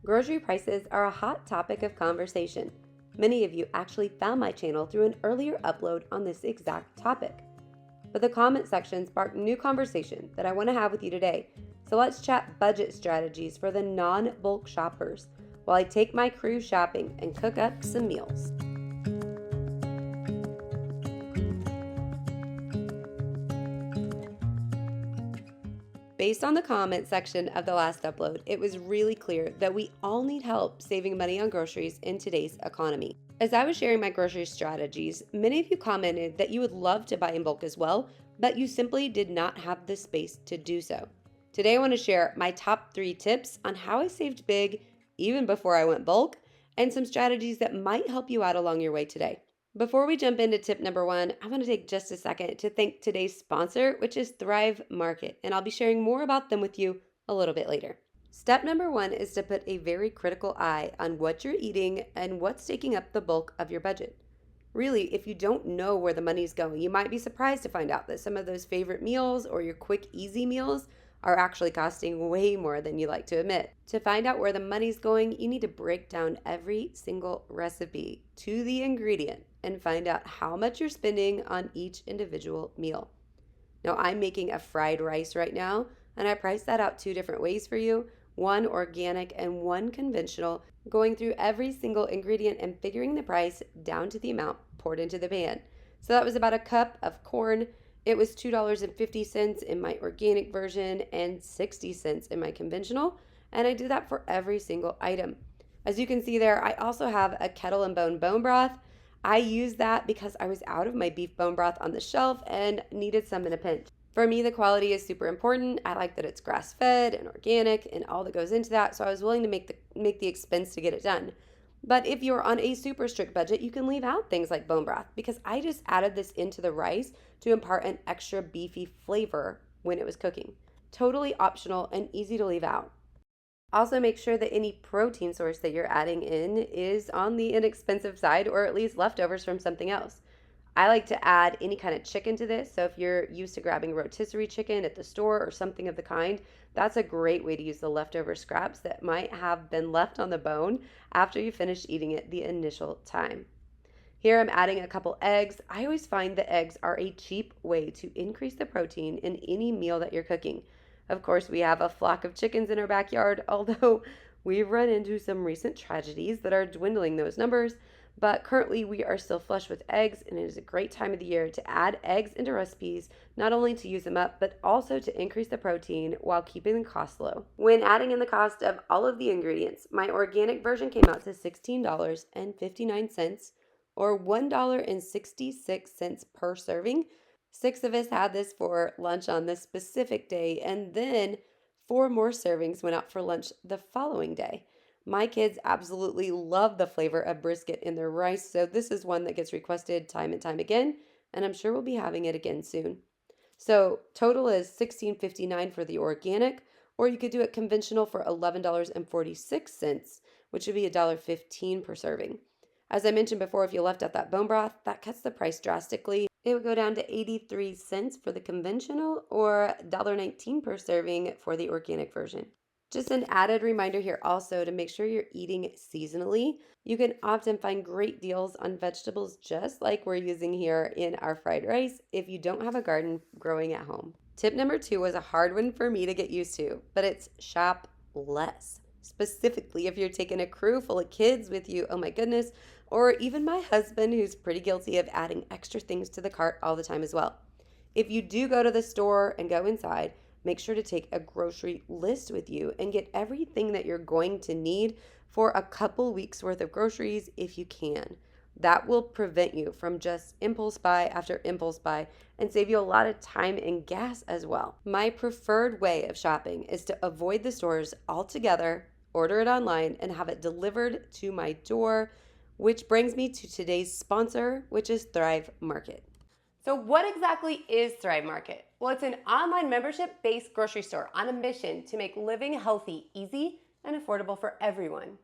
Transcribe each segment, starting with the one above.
Grocery prices are a hot topic of conversation. Many of you actually found my channel through an earlier upload on this exact topic. But the comment section sparked new conversation that I want to have with you today. So let's chat budget strategies for the non-bulk shoppers while I take my crew shopping and cook up some meals. Based on the comment section of the last upload, it was really clear that we all need help saving money on groceries in today's economy. As I was sharing my grocery strategies, many of you commented that you would love to buy in bulk as well, but you simply did not have the space to do so. Today I want to share my top 3 tips on how I saved big even before I went bulk, and some strategies that might help you out along your way today. Before we jump into tip number 1, I want to take just a second to thank today's sponsor, which is Thrive Market, and I'll be sharing more about them with you a little bit later. Step number 1 is to put a very critical eye on what you're eating and what's taking up the bulk of your budget. Really, if you don't know where the money's going, you might be surprised to find out that some of those favorite meals or your quick, easy meals are actually costing way more than you like to admit. To find out where the money's going, you need to break down every single recipe to the ingredient and find out how much you're spending on each individual meal. Now, I'm making a fried rice right now, and I priced that out 2 different ways for you, one organic and one conventional, going through every single ingredient and figuring the price down to the amount poured into the pan. So that was about a cup of corn. It was $2.50 in my organic version and 60 cents in my conventional, and I did that for every single item. As you can see there, I also have a kettle and bone broth. I used that because I was out of my beef bone broth on the shelf and needed some in a pinch. For me, the quality is super important. I like that it's grass-fed and organic and all that goes into that, so I was willing to make the expense to get it done. But if you're on a super strict budget, you can leave out things like bone broth because I just added this into the rice to impart an extra beefy flavor when it was cooking. Totally optional and easy to leave out. Also, make sure that any protein source that you're adding in is on the inexpensive side or at least leftovers from something else. I like to add any kind of chicken to this, so if you're used to grabbing rotisserie chicken at the store or something of the kind, that's a great way to use the leftover scraps that might have been left on the bone after you finish eating it the initial time. Here I'm adding a couple eggs. I always find that eggs are a cheap way to increase the protein in any meal that you're cooking. Of course, we have a flock of chickens in our backyard, although we've run into some recent tragedies that are dwindling those numbers. But currently we are still flush with eggs, and it is a great time of the year to add eggs into recipes, not only to use them up, but also to increase the protein while keeping the cost low. When adding in the cost of all of the ingredients, my organic version came out to $16.59 or $1.66 per serving. 6 of us had this for lunch on this specific day, and then 4 more servings went out for lunch the following day. My kids absolutely love the flavor of brisket in their rice, so this is one that gets requested time and time again, and I'm sure we'll be having it again soon. So total is $16.59 for the organic, or you could do it conventional for $11.46, which would be $1.15 per serving. As I mentioned before, if you left out that bone broth, that cuts the price drastically. It would go down to 83 cents for the conventional or $1.19 per serving for the organic version. Just an added reminder here also to make sure you're eating seasonally. You can often find great deals on vegetables just like we're using here in our fried rice if you don't have a garden growing at home. Tip number 2 was a hard one for me to get used to, but it's shop less. Specifically, if you're taking a crew full of kids with you, oh my goodness, or even my husband who's pretty guilty of adding extra things to the cart all the time as well. If you do go to the store and go inside, make sure to take a grocery list with you and get everything that you're going to need for a couple weeks worth of groceries if you can. That will prevent you from just impulse buy after impulse buy and save you a lot of time and gas as well. My preferred way of shopping is to avoid the stores altogether, order it online, and have it delivered to my door, which brings me to today's sponsor, which is Thrive Market. So what exactly is Thrive Market? Well, it's an online membership-based grocery store on a mission to make living healthy easy and affordable for everyone.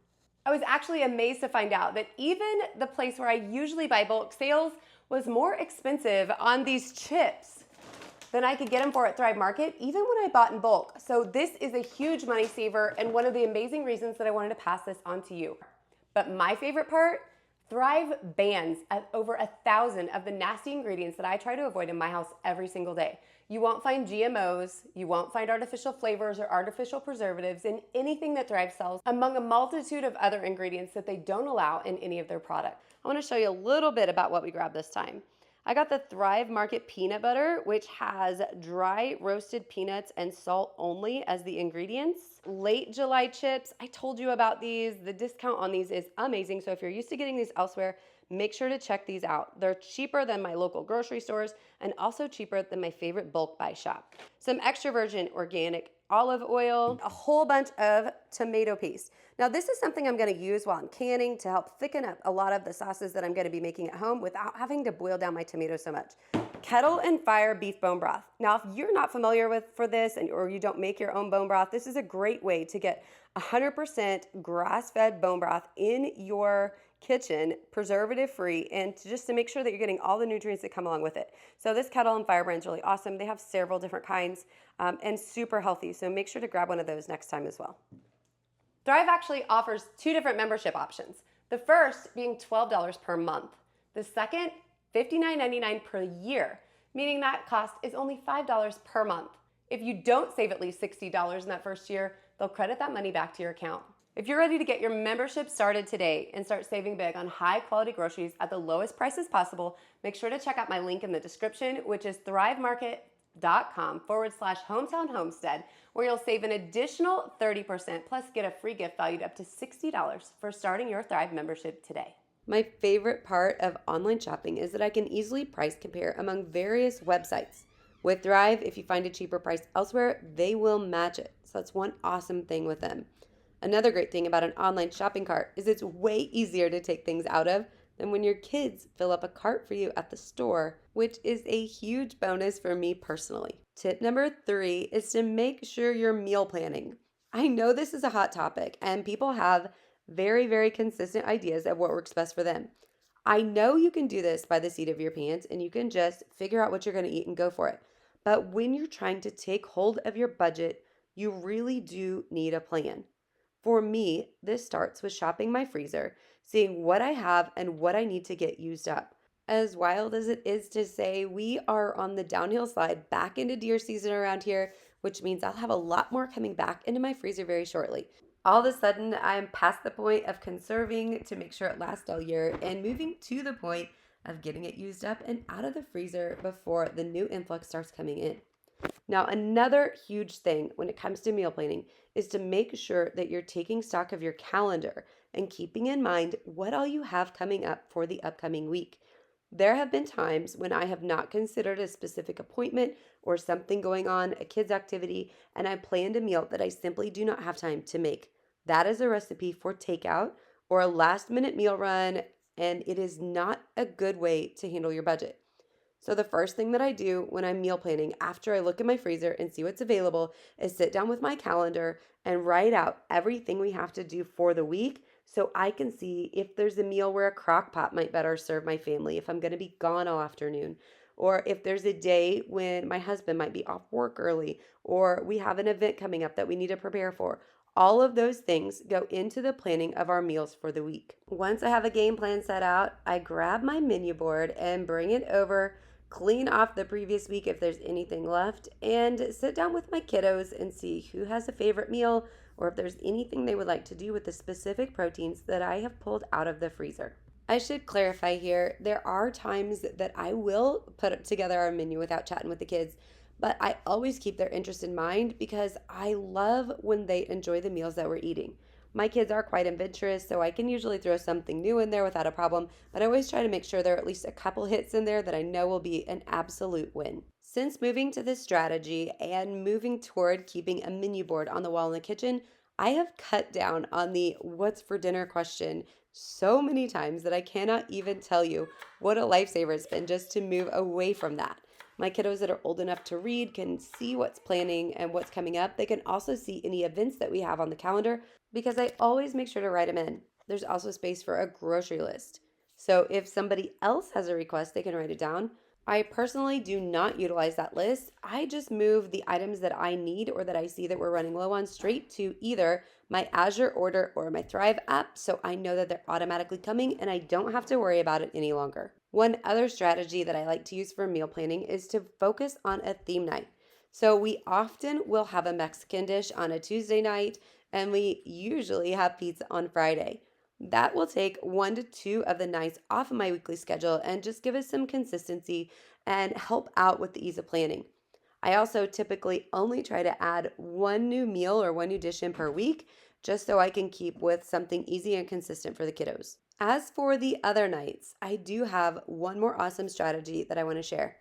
I was actually amazed to find out that even the place where I usually buy bulk sales was more expensive on these chips. than I could get them for at Thrive Market, even when I bought in bulk. So this is a huge money saver and one of the amazing reasons that I wanted to pass this on to you. But my favorite part, Thrive bans over 1,000 of the nasty ingredients that I try to avoid in my house every single day. You won't find GMOs, you won't find artificial flavors or artificial preservatives in anything that Thrive sells, among a multitude of other ingredients that they don't allow in any of their products. I want to show you a little bit about what we grabbed this time. I got the Thrive Market peanut butter, which has dry roasted peanuts and salt only as the ingredients. Late July chips, I told you about these. The discount on these is amazing. So if you're used to getting these elsewhere, make sure to check these out. They're cheaper than my local grocery stores and also cheaper than my favorite bulk buy shop. Some extra virgin organic olive oil, a whole bunch of tomato paste. Now this is something I'm gonna use while I'm canning to help thicken up a lot of the sauces that I'm gonna be making at home without having to boil down my tomatoes so much. Kettle and fire beef bone broth. Now if you're not familiar for this or you don't make your own bone broth, this is a great way to get 100% grass-fed bone broth in your kitchen, preservative free, and just to make sure that you're getting all the nutrients that come along with it. So this Kettle and Fire brand is really awesome. They have several different kinds and super healthy. So make sure to grab one of those next time as well. Thrive actually offers 2 different membership options. The first being $12 per month. The second, $59.99 per year, meaning that cost is only $5 per month. If you don't save at least $60 in that first year, they'll credit that money back to your account. If you're ready to get your membership started today and start saving big on high quality groceries at the lowest prices possible, make sure to check out my link in the description, which is thrivemarket.com/hometown homestead, where you'll save an additional 30% plus get a free gift valued up to $60 for starting your Thrive membership today. My favorite part of online shopping is that I can easily price compare among various websites. With Thrive, if you find a cheaper price elsewhere, they will match it. So that's one awesome thing with them. Another great thing about an online shopping cart is it's way easier to take things out of than when your kids fill up a cart for you at the store, which is a huge bonus for me personally. Tip number 3 is to make sure you're meal planning. I know this is a hot topic and people have very, very consistent ideas of what works best for them. I know you can do this by the seat of your pants and you can just figure out what you're going to eat and go for it. But when you're trying to take hold of your budget, you really do need a plan. For me, this starts with shopping my freezer, seeing what I have and what I need to get used up. As wild as it is to say, we are on the downhill slide back into deer season around here, which means I'll have a lot more coming back into my freezer very shortly. All of a sudden, I'm past the point of conserving to make sure it lasts all year and moving to the point of getting it used up and out of the freezer before the new influx starts coming in. Now, another huge thing when it comes to meal planning is to make sure that you're taking stock of your calendar and keeping in mind what all you have coming up for the upcoming week. There have been times when I have not considered a specific appointment or something going on, a kid's activity, and I planned a meal that I simply do not have time to make. That is a recipe for takeout or a last-minute meal run, and it is not a good way to handle your budget. So the first thing that I do when I'm meal planning after I look in my freezer and see what's available is sit down with my calendar and write out everything we have to do for the week so I can see if there's a meal where a crock pot might better serve my family if I'm going to be gone all afternoon, or if there's a day when my husband might be off work early, or we have an event coming up that we need to prepare for. All of those things go into the planning of our meals for the week. Once I have a game plan set out, I grab my menu board and bring it over, clean off the previous week if there's anything left, and sit down with my kiddos and see who has a favorite meal or if there's anything they would like to do with the specific proteins that I have pulled out of the freezer. I should clarify here, there are times that I will put together our menu without chatting with the kids, but I always keep their interest in mind because I love when they enjoy the meals that we're eating. My kids are quite adventurous, so I can usually throw something new in there without a problem, but I always try to make sure there are at least a couple hits in there that I know will be an absolute win. Since moving to this strategy and moving toward keeping a menu board on the wall in the kitchen, I have cut down on the what's for dinner question so many times that I cannot even tell you what a lifesaver it's been just to move away from that. My kiddos that are old enough to read can see what's planning and what's coming up. They can also see any events that we have on the calendar because I always make sure to write them in. There's also space for a grocery list. So if somebody else has a request, they can write it down. I personally do not utilize that list. I just move the items that I need or that I see that we're running low on straight to either my Azure order or my Thrive app so I know that they're automatically coming and I don't have to worry about it any longer. One other strategy that I like to use for meal planning is to focus on a theme night. So we often will have a Mexican dish on a Tuesday night and we usually have pizza on Friday. That will take 1 to 2 of the nights off of my weekly schedule and just give us some consistency and help out with the ease of planning. I also typically only try to add one new meal or one new dish in per week, just so I can keep with something easy and consistent for the kiddos. As for the other nights, I do have one more awesome strategy that I want to share.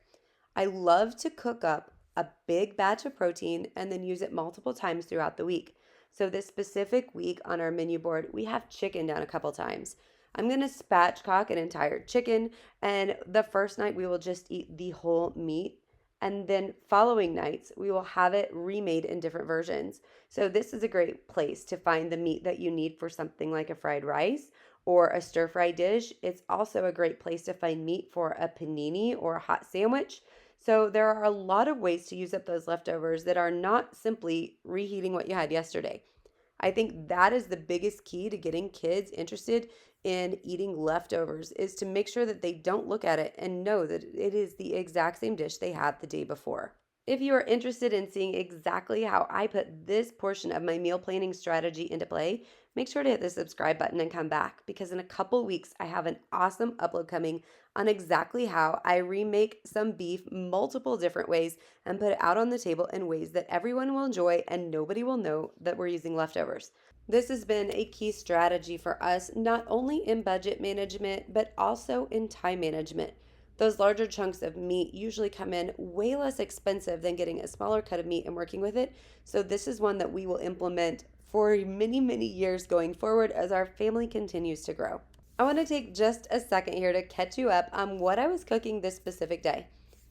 I love to cook up a big batch of protein and then use it multiple times throughout the week. So, this specific week on our menu board, we have chicken down a couple times. I'm going to spatchcock an entire chicken, and the first night we will just eat the whole meat. And then following nights, we will have it remade in different versions. So, this is a great place to find the meat that you need for something like a fried rice or a stir fry dish. It's also a great place to find meat for a panini or a hot sandwich. So there are a lot of ways to use up those leftovers that are not simply reheating what you had yesterday. I think that is the biggest key to getting kids interested in eating leftovers is to make sure that they don't look at it and know that it is the exact same dish they had the day before. If you are interested in seeing exactly how I put this portion of my meal planning strategy into play, make sure to hit the subscribe button and come back because in a couple weeks I have an awesome upload coming on exactly how I remake some beef multiple different ways and put it out on the table in ways that everyone will enjoy and nobody will know that we're using leftovers. This has been a key strategy for us, not only in budget management, but also in time management. Those larger chunks of meat usually come in way less expensive than getting a smaller cut of meat and working with it. So, this is one that we will implement for many, many years going forward as our family continues to grow. I want to take just a second here to catch you up on what I was cooking this specific day.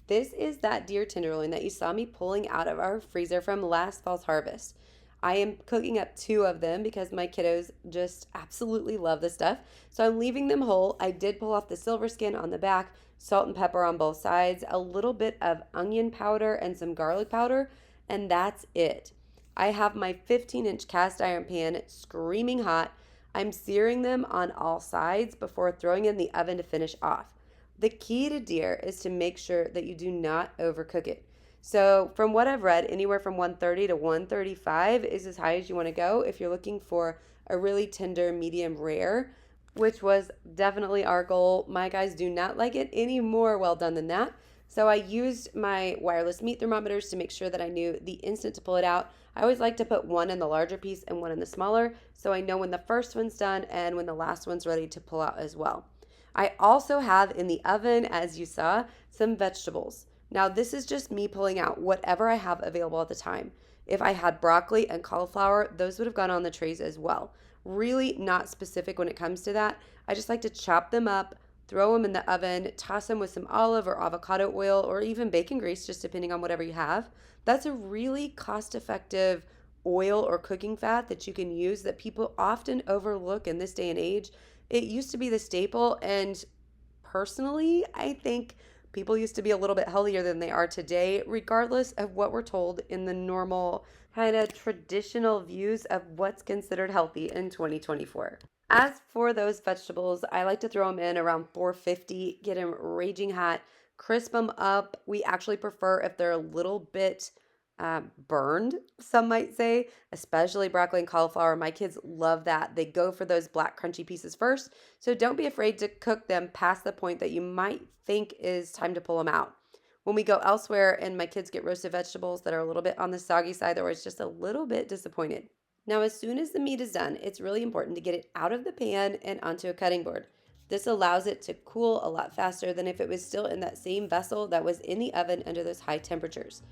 This is that deer tenderloin that you saw me pulling out of our freezer from last fall's harvest. I am cooking up 2 of them because my kiddos just absolutely love this stuff. So I'm leaving them whole. I did pull off the silver skin on the back, salt and pepper on both sides, a little bit of onion powder and some garlic powder, and that's it. I have my 15-inch cast iron pan screaming hot. I'm searing them on all sides before throwing in the oven to finish off. The key to deer is to make sure that you do not overcook it. So, from what I've read, anywhere from 130 to 135 is as high as you want to go if you're looking for a really tender, medium rare, which was definitely our goal. My guys do not like it any more well done than that. So, I used my wireless meat thermometers to make sure that I knew the instant to pull it out. I always like to put one in the larger piece and one in the smaller so I know when the first one's done and when the last one's ready to pull out as well. I also have in the oven, as you saw, some vegetables. Now, this is just me pulling out whatever I have available at the time. If I had broccoli and cauliflower, those would have gone on the trays as well. Really not specific when it comes to that. I just like to chop them up, throw them in the oven, toss them with some olive or avocado oil or even bacon grease, just depending on whatever you have. That's a really cost-effective oil or cooking fat that you can use that people often overlook in this day and age. It used to be the staple, and personally, I think people used to be a little bit healthier than they are today, regardless of what we're told in the normal kind of traditional views of what's considered healthy in 2024. As for those vegetables, I like to throw them in around 450, get them raging hot, crisp them up. We actually prefer if they're a little bit burned, some might say, especially broccoli and cauliflower. My kids love that. They go for those black crunchy pieces first. So don't be afraid to cook them past the point that you might think is time to pull them out. When we go elsewhere and my kids get roasted vegetables that are a little bit on the soggy side or it's just a little bit disappointed. Now, as soon as the meat is done, it's really important to get it out of the pan and onto a cutting board. This allows it to cool a lot faster than if it was still in that same vessel that was in the oven under those high temperatures.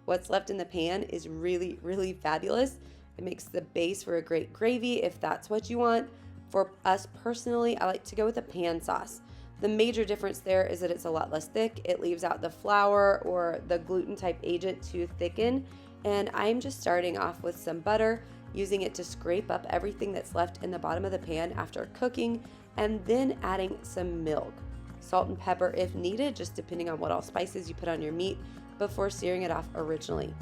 What's left in the pan is really, really fabulous. It makes the base for a great gravy if that's what you want. For us personally, I like to go with a pan sauce. The major difference there is that it's a lot less thick. It leaves out the flour or the gluten type agent to thicken. And I'm just starting off with some butter, using it to scrape up everything that's left in the bottom of the pan after cooking, and then adding some milk. salt and pepper if needed, just depending on what all spices you put on your meat, before searing it off originally.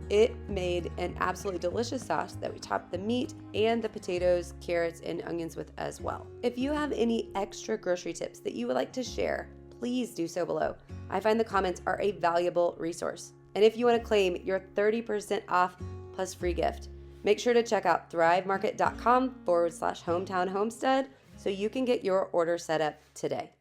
It made an absolutely delicious sauce that we topped the meat and the potatoes, carrots, and onions with as well. If you have any extra grocery tips that you would like to share, please do so below. I find the comments are a valuable resource. And if you want to claim your 30% off plus free gift, make sure to check out thrivemarket.com/hometown homestead so you can get your order set up today.